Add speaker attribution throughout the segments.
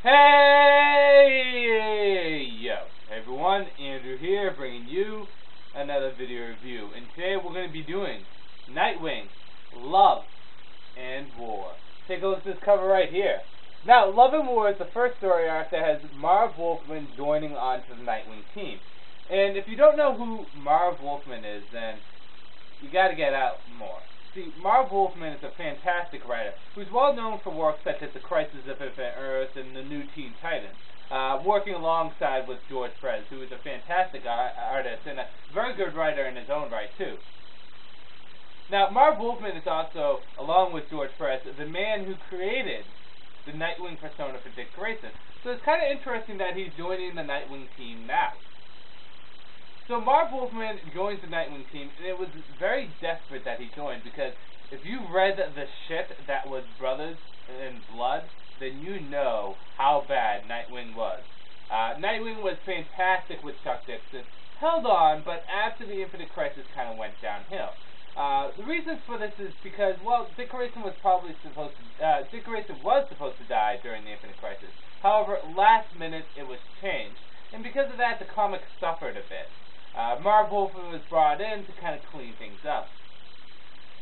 Speaker 1: Hey, yo, everyone, Andrew here, bringing you another video review, and today we're going to be doing Nightwing, Love and War. Take a look at this cover right here. Now, Love and War is the first story arc that has Marv Wolfman joining onto the Nightwing team. And if you don't know who Marv Wolfman is, then you got to get out more. See, Marv Wolfman is a fantastic writer who's well known for works such as The Crisis of Infinite Earth and The New Teen Titans, working alongside with George Perez, who is a fantastic artist and a very good writer in his own right, too. Now, Marv Wolfman is also, along with George Perez, the man who created the Nightwing persona for Dick Grayson. So it's kind of interesting that he's joining the Nightwing team now. So Marv Wolfman joins the Nightwing team, and it was very desperate that he joined, because if you read the shit that was Brothers in Blood, then you know how bad Nightwing was. Nightwing was fantastic with Chuck Dixon, held on, but after the Infinite Crisis kind of went downhill. The reasons for this is because, well, Dick Grayson was supposed to die during the Infinite Crisis. However, last minute it was changed, and because of that, the comic suffered a bit. Marv Wolfman was brought in to kind of clean things up.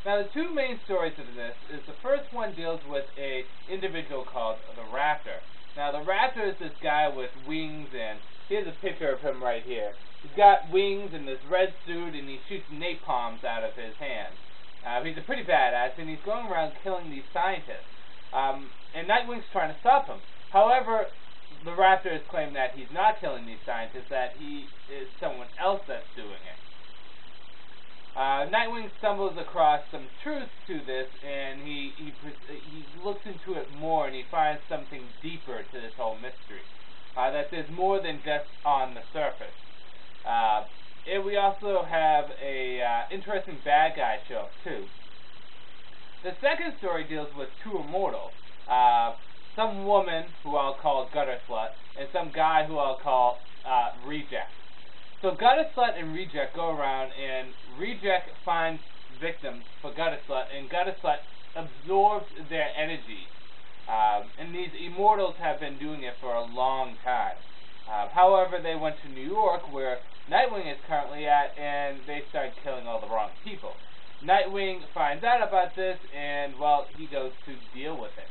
Speaker 1: Now, the two main stories of this is the first one deals with a individual called the Raptor. Now, the Raptor is this guy with wings, and here's a picture of him right here. He's got wings and this red suit, and he shoots napalms out of his hands. He's a pretty badass, and he's going around killing these scientists. And Nightwing's trying to stop him. However, the Raptor has claimed that he's not killing these scientists, that he is someone else that's doing it. Nightwing stumbles across some truth to this, and he looks into it more, and he finds something deeper to this whole mystery. That there's more than just on the surface. And we also have a interesting bad guy show up too. The second story deals with two immortals. Some woman who I'll call Gutter Slut, and some guy who I'll call Reject. So Gutter Slut and Reject go around, and Reject finds victims for Gutter Slut, and Gutter Slut absorbs their energy. And these immortals have been doing it for a long time. However, they went to New York, where Nightwing is currently at, and they start killing all the wrong people. Nightwing finds out about this, and, well, he goes to deal with it.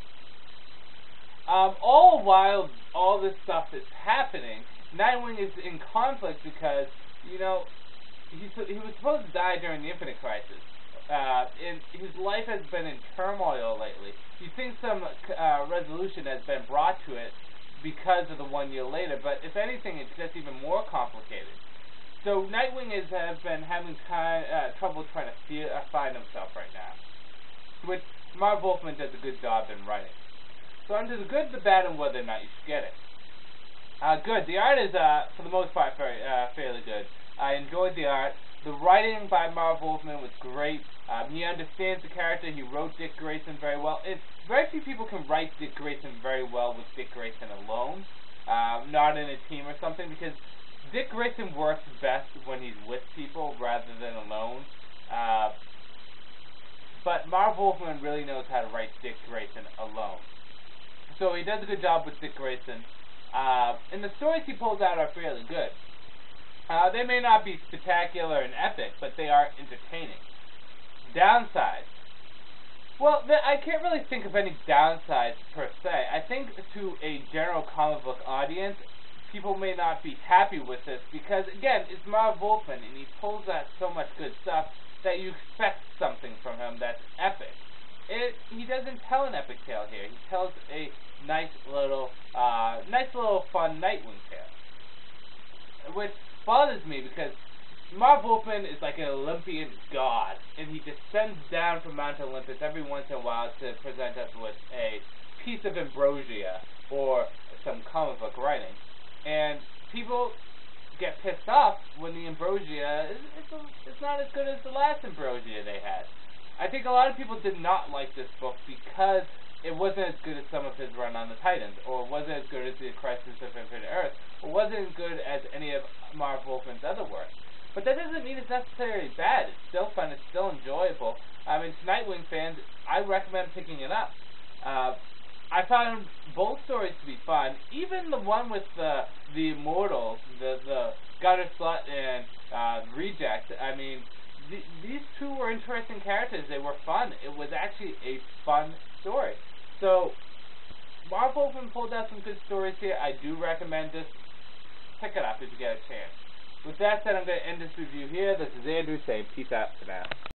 Speaker 1: All while all this stuff is happening, Nightwing is in conflict because, you know, he was supposed to die during the Infinite Crisis. And his life has been in turmoil lately. You think some resolution has been brought to it because of the 1 year later, but if anything, it's just even more complicated. So Nightwing has been having trouble trying to find himself right now, which Marv Wolfman does a good job in writing. So under the good, the bad, and whether or not you should get it. Good. The art is, for the most part, fairly good. I enjoyed the art. The writing by Marv Wolfman was great. He understands the character. He wrote Dick Grayson very well. Very few people can write Dick Grayson very well with Dick Grayson alone, not in a team or something, because Dick Grayson works best when he's with people rather than alone. But Marv Wolfman really knows how to write Dick Grayson alone. So he does a good job with Dick Grayson. And the stories he pulls out are fairly good. They may not be spectacular and epic, but they are entertaining. Downsides. Well, I can't really think of any downsides per se. I think to a general comic book audience, people may not be happy with this because, again, it's Marv Wolfman, and he pulls out so much good stuff that you expect something from him that's epic. He doesn't tell an epic tale here. He tells a nice little fun Nightwing tale, which bothers me because Marv Wolfman is like an Olympian god, and he descends down from Mount Olympus every once in a while to present us with a piece of ambrosia or some comic book writing, and people get pissed off when the ambrosia it's not as good as the last ambrosia they had. I think a lot of people did not like this book because it wasn't as good as some of his run on the Titans, or wasn't as good as The Crisis of Infinite Earth, or wasn't as good as any of Marv Wolfman's other work. But that doesn't mean it's necessarily bad. It's still fun. It's still enjoyable. I mean, to Nightwing fans, I recommend picking it up. I found both stories to be fun. Even the one with the immortals, the Gutter Slut and Reject. I mean, these two were interesting characters. They were fun. It was actually a fun story. So, Marvel pulled out some good stories here. I do recommend this. Pick it up if you get a chance. With that said, I'm going to end this review here. This is Andrew saying peace out for now.